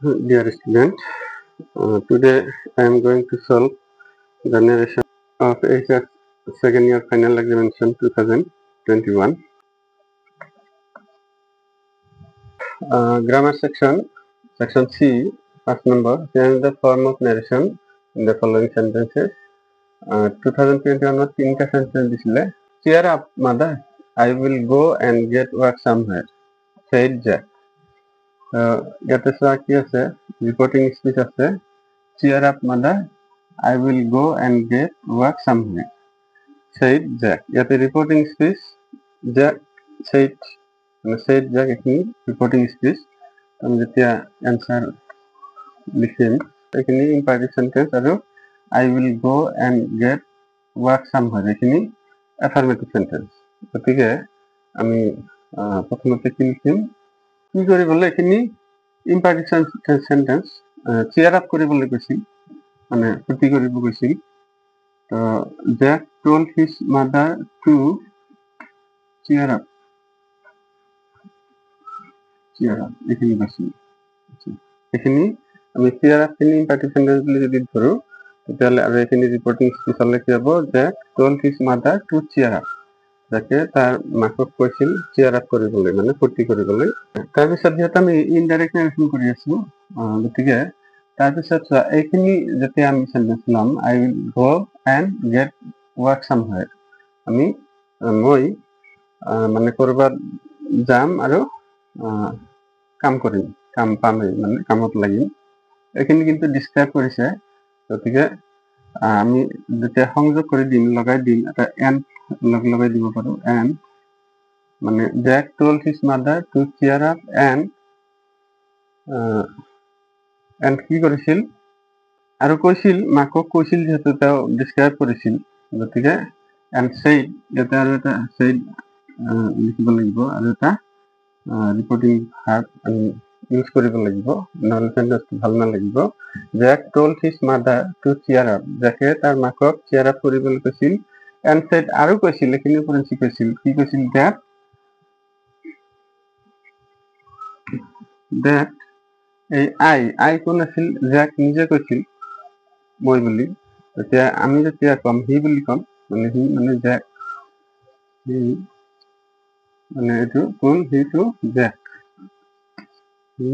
Dear student, today I am going to solve the narration of HX second year final examination 2021. Grammar section C, first number, change the form of narration in the following sentences. 2021 তিনটা sentence দিছিলে cheer up mother, I will go and get work somewhere, said Jack. ইয়াতে চোৱা কি আছে, reporting speech আছে, cheer up mother, I will go and get work somewhere, said Jack. ইয়াতে reporting speech Jack said, said Jack এইখিনি reporting speech. আমি যেতিয়া answer লিখিম এইখিনি ইম্পাৰেটিভ সেন্টেন্স আৰু I will go and get work somewhere এইখিনি affirmative sentence. গতিকে আমি প্ৰথমতে কি লিখিম, কি কৰিবলৈ এইখিনি ইম্পাৰেটিভ সেন্টেন্স চিয়াৰ আপ কৰিবলৈ কৈছিল, মানে ফূৰ্তি কৰিব কৈছিল। তো Jack told his mother to cheer up, এইখিনি কৈছিল। এইখিনি আমি চিয়াৰ আপ খিনি ইম্পাৰেটিভ সেন্টেন্স বুলি যদি ধৰো তেতিয়াহ'লে আৰু এইখিনি ৰিপৰ্টিং স্পীচ হ'লে কি হ'ব, Jack told his mother to cheer up, যাকে তাৰ মাকক কৈছিল চিয়াৰ আপ কৰিবলৈ, মানে ফূৰ্তি কৰিবলৈ। তাৰপিছত যিহেতু আমি ইনডাইৰেক্ট নেৰেশ্যন কৰি আছো, গতিকে তাৰপিছত এইখিনি যেতিয়া আমি সেন্টেন্স ল'ম, I will go and get work somewhere, আমি মই মানে ক'ৰবাত যাম আৰু কাম কৰিম, কাম পামেই, মানে কামত লাগিম, এইখিনি কিন্তু ডিছক্ৰাইব কৰিছে। গতিকে আমি যেতিয়া সংযোগ কৰি দিম, লগাই দিম, এটা এণ্ড লগাই দিব পাৰো, এণ্ড মানে Jack told his mother to cheer up and কি কৰিছিল আৰু কৈছিল, মাকক কৈছিল, যিহেতু তেওঁ ডিছক্ৰাইব কৰিছিল, গতিকে এণ্ড said, ইয়াতে আৰু এটা said লিখিব লাগিব আৰু এটা ৰিপৰ্টিং ভাৰ্ব আমি ইউজ কৰিব লাগিব, নহ'লে সেন্টেন্সটো ভাল নালাগিব। Jack told his mother to cheer up, যাকে তাৰ মাকক cheer up কৰিবলৈ কৈছিল, and said আৰু কৈছিল, এইখিনি উপৰঞ্চি কৈছিল, কি কৈছিল, that এই I কোন আছিল, Jack নিজে কৈছিল মই বুলি। তেতিয়া আমি যেতিয়া কম হি বুলি কম, মানে হি মানে Jack, হি মানে এইটো কোন, হিটো Jack, হি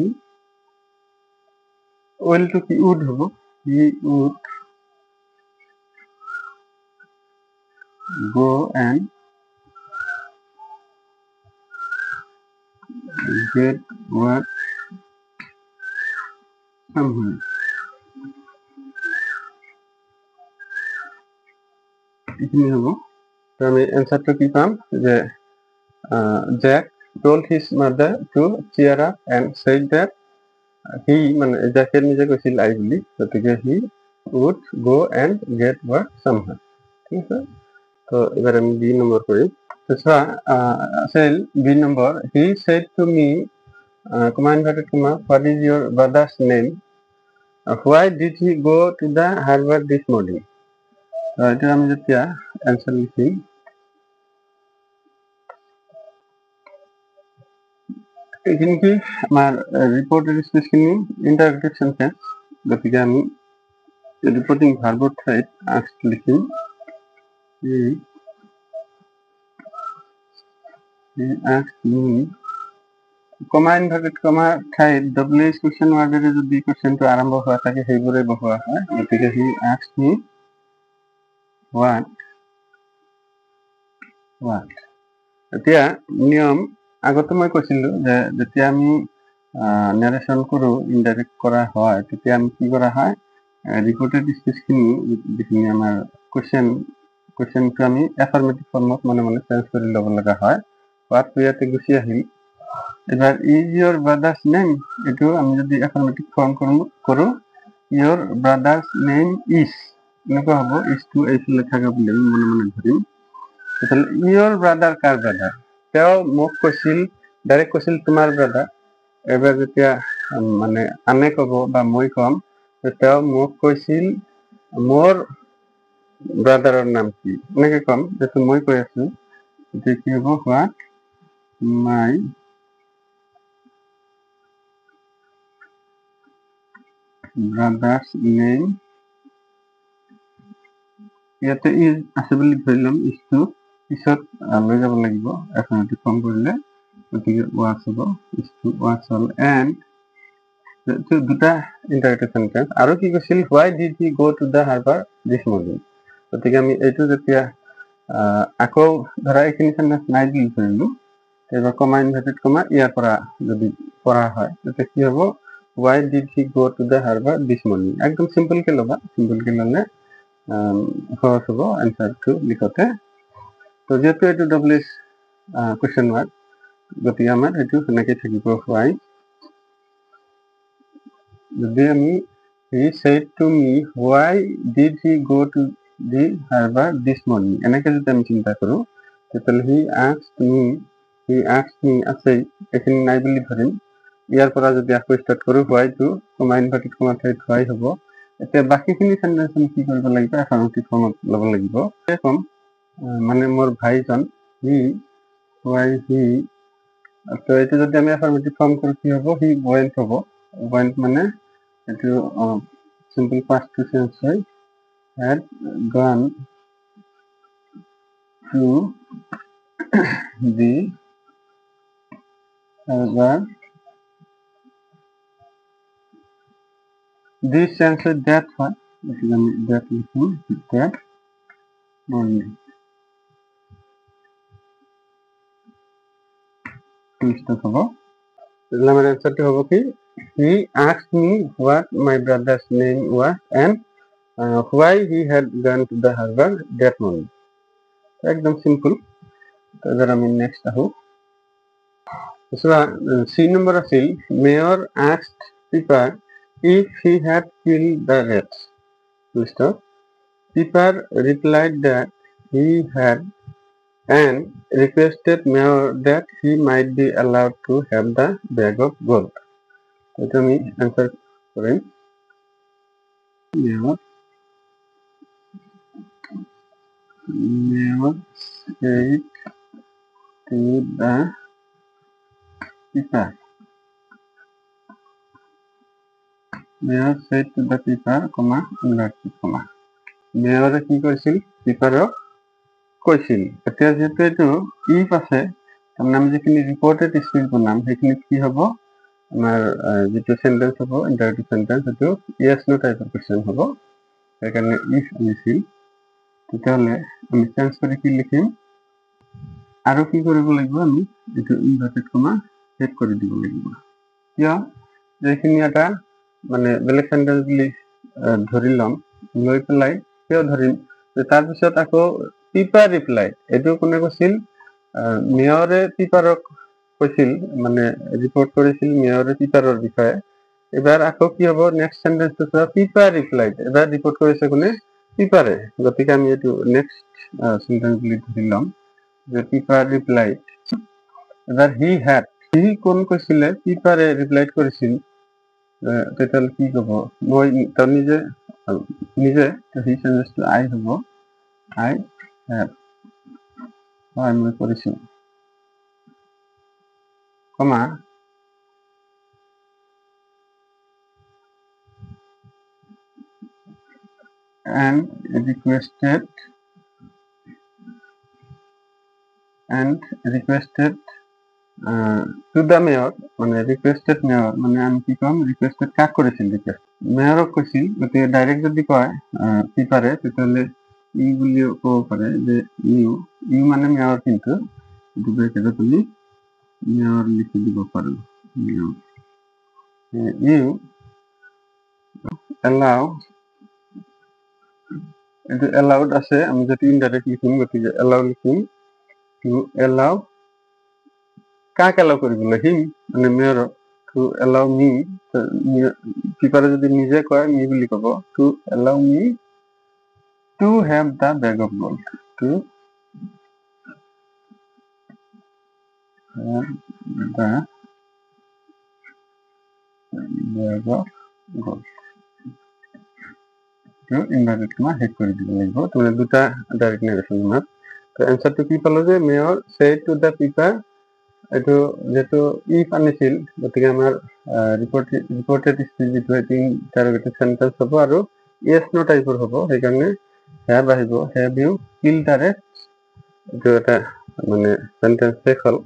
ওইলটো কি উড হ'ব, he would go and get work somewhere, এইখিনি হ'ব। তো আমি এনসারটো কি পাম, যে Jack told his mother to cheer up and said that he মানে Jackের নিজে কৈছিল I বুলি, গতিকে he would go and get work somewhere, ঠিক আছে। তো এবার আমি বি নম্বর করি। B number, he said to me, comma inverted comma, what is your brother's name, why did he go to the harbor this morning? এটা আমি যেতিয়া answer লিখি, এইখিনি কি আমার রিপোর্টের স্পেসখিনি ইন্টারোগেটিভ সেন্টেন্স, গতিকে আমি রিপোর্টিং ভার্বর ঠাইত আস্ক লিখিম, কমা ইনভাৰ্টেড কমা ঠাইত WH কুৱেশ্যন ৱাৰ্ডেৰে যদি কুৱেশ্যনটো আৰম্ভ হোৱা থাকে সেইবোৰে বহোৱা হয়। গতিকে হি আস্কড মি হোৱাট। এতিয়া নিয়ম আগতে মই কৈছিলো যে যেতিয়া আমি নেৰেশ্যন কৰো, ইনডাইৰেক্ট কৰা হয়, তেতিয়া আমি কি কৰা হয়, ৰিপৰ্টেড স্পীচখিনি যিখিনি আমাৰ কুৱেশ্যনটো আমি এফাৰ্মেটিভ ফৰ্মত মনে মনে চেঞ্জ কৰি ল'ব লগা হয়। হোৱাটটো ইয়াতে গুচি আহিল। এবার ইজ ইয়োর ব্রাদার্স নেম, এটু আমি যদি এফার্মেটিভ ফর্ম করো, ইয়োর ব্রাদার্স নেম ইজ, এনেকুৱা হ'ব, ইজটো এইফালে থাকে বুলি আমি মনে মনে ধৰিম। তাহলে ইয়োৰ ব্ৰাদাৰ কাৰ ব্ৰাদাৰ, তেওঁ মোক কৈছিল, ডাইৰেক্ট কৈছিল তোমাৰ ব্ৰাদাৰ। এবাৰ যেতিয়া মানে আনে ক'ব বা মই ক'ম, তেওঁ মোক কৈছিল মোৰ ব্ৰাদাৰৰ নাম কি, এনেকে ক'ম। যেহেতু মই কৈ আছো, এতিয়া কি হ'ব, হোৱাট মাই ব্ৰাদাৰ্ছ নেম ইয়াতে ইজ আছে বুলি ধৰি ল'ম, ইজটো পিছত লৈ যাব লাগিব এফাৰ্মেটিভ ফৰ্ম কৰিলে, গতিকে ৱাজ হ'ব, ইজটো ৱাজ হ'ল। এণ্ড দুটা ইণ্টাৰেক্টিভ সেন্টেন্স। আৰু কি কৈছিল, হোৱাই did he go to the harbour this morning. গতিকে আমি এইটো যেতিয়া আকৌ ধৰা এইখিনি সেন্টেন্স নাই বুলি ধৰিলো, এবার কমা ইনভার্টেড কমা ইয়ার পরা যদি পড়া হয় তেতিয়া কি হব, why did he go to the harbor this morning। একদম সিম্পল কে লবা, সিম্পল কে ললে সহজ হব অ্যান্সারটো লিখতে। তো যেহেতু এইটো ডব্লিউ কোয়েশ্চন মার্ক, গতিকে আমাৰ এইটো সেনেকে থাকিব why। যদি আমি he said to me why did he go to the harbor this morning এনেকে যদি আমি চিন্তা কৰো, তেতিয়াহ'লে he asked me আছে এখানে নাই বুলি ধৰিম, ইয়াৰ পৰা যদি আকৌ স্টাৰ্ট কৰো why টো কমা ইনভার্টেড কমা ঠাইত why হ'ব। এতিয়া বাকিখিনি সেন্টেন্স আমি কি কৰিব লাগিব, এফাৰ্মেটিভ ফৰ্মত ল'ব লাগিব। কম মানে মোৰ ভাইজন why he, তো এইটো যদি আমি এফাৰ্মেটিভ ফৰ্ম কৰো কি হ'ব, he went হ'ব। went মানে এইটো simple past tense হয়, had gone to the harbor। this tense হয় that হয়, গতিকে আমি that লিখো, that morning। স্টার্ট হ'ব, তাহলে আমার অ্যান্সারটা হবে কি, he asked me what my brother's name was and why he had gone to the harbor that morning। একদম সিম্পল। এবার আমি নেক্সট আহো। সি নম্বর আছিল, mayor asked Pippa if he had killed the rats। Pippa replied that he had and requested Mayor that he might be allowed to have the bag of gold। এটা আমি answer করি, Mayor said to the Pippa, Mayor said to the Pippa, comma inverted comma। মেয়ৰে কি কৈছিল, পিপাৰক কৈছিল। এতিয়া যেহেতু এইটো ইফ আছে, তাৰমানে আমি যিখিনি ৰিপৰ্টেড স্পিচ বনাম সেইখিনিত কি হ'ব, আমাৰ যিটো সেন্টেন্স হ'ব ইন্টাৰেক্টিভ সেন্টেন্স, সেইটো ইয়েস নো টাইপৰ কোৱেশ্চন হ'ব। সেইকাৰণে ইফ আনিছিল। তেতিয়াহ'লে আমি চেঞ্জ কৰি কি লিখিম, আৰু কি কৰিব লাগিব, আমি এইটো ইনভাৰ্টেড কমা ছেট কৰি দিব লাগিব। কিয়, যিখিনি এটা মানে বেলেগ সেন্টেন্স বুলি ধৰি ল'ম, লৈ পেলাই কিয় ধৰিম, তাৰপিছত আকৌ পিপা ৰিপ্লাই, এইটো কোনে কৈছিল, মেয়ৰে পিপাৰক কৈছিল, মানে ৰিপৰ্ট কৰিছিল মেয়ৰে পিপাৰৰ বিষয়ে। এবাৰ আকৌ কি হ'ব, নেক্সট সেন্টেন্সটো পিপা ৰিপ্লাইড, এবাৰ ৰিপৰ্ট কৰিছে কোনে, পিপাৰে। গতিকে আমি এইটো নেক্সট সেন্টেন্স বুলি ধৰি ল'ম যে পিপা ৰিপ্লাইড। এবাৰ হি হ্যাড, হি কোন কৈছিলে, পিপাৰে ৰিপ্লাইড কৰিছিল, তেতিয়াহ'লে কি ক'ব, মই তাৰ নিজে হি চেঞ্জেছটো আই হ'ব, আই হ্যাড, হয় মই কৰিছো, কমা and requested to the mayor, মানে রিকোয়েস্টেড মেয়র, মানে আমি কি কম, রিকোয়েস্টেড কাক করেছিল, রিকোয়েস্ট মেয়রক কৈছিল। গতিকে ডাইরেক্ট যদি কয় পিপারে, তেতিয়াহ'লে ই বুলিও ক'ব পাৰে যে ইউ মানে মেয়ৰ, কিন্তু এইটো ব্ৰেকেটত তুমি মেয়ৰ লিখি দিব পাৰো, মেয়ৰ। ইউ এলাউ, এইটো এলাউড আছে, আমি যদি ইনডাইৰেক্ট লিখিম গতিকে এলাউ লিখিম, টু এলাউ, কাক এলাউ কৰিবলৈ, হিম মানে মেয়ৰক, টু এলাউ মি, পিপাৰে যদি নিজে কয় মি বুলি ক'ব, to allow me to have the bag of gold, to have the bag of gold. Inverted comma শেষ কৰি দিব লাগিব, তুমি দুটা ডাইৰেক্ট নেগেশ্যন মাত। তো এনসাৰটো কি পালো যে mayor said to the Pippa এইটো যেহেতু ইফ আনিছিল গতিকে আমাৰ ৰিপৰ্টেড স্পীচ যিটো সেইটো ইণ্টাৰগেটিভ সেন্টেন্স হ'ব আৰু ইয়েছ নো টাইপৰ হ'ব, সেইকাৰণে হ্যাভ আহিব, have you killed the rat, এইটো এটা মানে সেন্টেন্স শেষ হ'ল।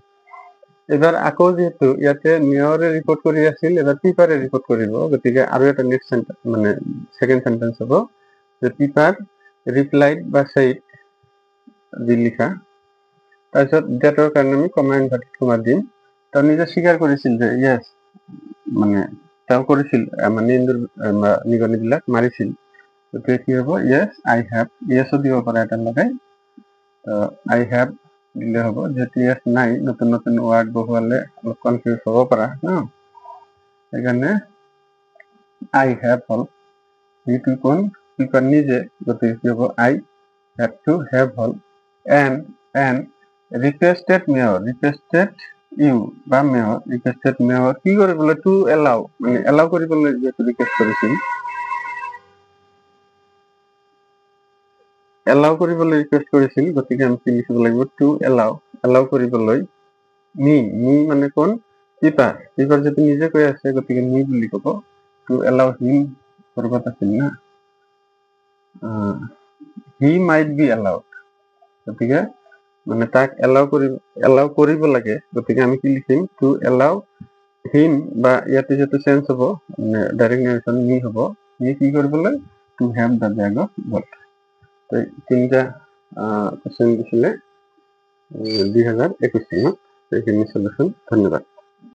এবাৰ আকৌ যিহেতু ইয়াতে মেয়ৰে ৰিপৰ্ট কৰি আছিল, এবাৰ পিপাৰে ৰিপৰ্ট কৰিব, গতিকে আৰু এটা নেক্সট মানে সেকেন্ড সেন্টেন্স হ'ব যে পিপাৰ ৰিপ্লাইড বা সেইড যি লিখা, তাৰপিছত ডেটৰ কাৰণে আমি কমা ইনভাৰ্টেড কমা দিম। তেওঁ নিজে স্বীকাৰ কৰিছিল যে ইয়েছ মানে তেওঁ কৰিছিল, মানে নিগনিবিলাক মাৰিছিল, গতিকে কি হ'ব ইয়েছ আই হেভ, ইয়েছো দিব পাৰে এটা লগাই, আই হেভ দিলে হ'ব, যিহেতু ইয়েছ নাই নতুন নতুন ৱাৰ্ড বহুৱালে অলপ কনফিউজ হ'ব পাৰা ন, সেইকাৰণে আই হেভ হ'ল, যিটো কোন পিপাৰ নিজে, গতিকে কি হ'ব আই হেভ টু হেভ হ'ল। And requested mayor, requested you বা মেয়ৰ, ৰিকুৱেষ্টেড মেয়ৰ কি কৰিবলৈ, টু এলাউ মানে এলাউ কৰিবলৈ যিহেতু ৰিকুৱেষ্ট কৰিছিল, এলাউ কৰিবলৈ ৰিকুৱেষ্ট কৰিছিল, গতিকে আমি কি লিখিব লাগিব টু এলাউ, এলাউ কৰিবলৈ মি, মি মানে কোন পিপাৰ, পিপাৰ যদি নিজে কৈ আছে গতিকে মি বুলি ক'ব, টু এলাউ হিম কৰবাত আছিল না, হি মাইট বি এলাউড, গতিকে মানে তাক এলাউ কৰিব লাগে, গতিকে আমি কি লিখিম টু এলাউ হিম, বা ইয়াতে যিহেতু চেঞ্জ হ'ব মানে ডাইৰেক্ট নেৰেশ্যন মি হ'ব, মি কি কৰিবলৈ two have the bag of gut. তিনিটা কোৱেশ্চন দিছিলে 2021 চনত, সেইখিনি সলিউশ্যন। ধন্যবাদ।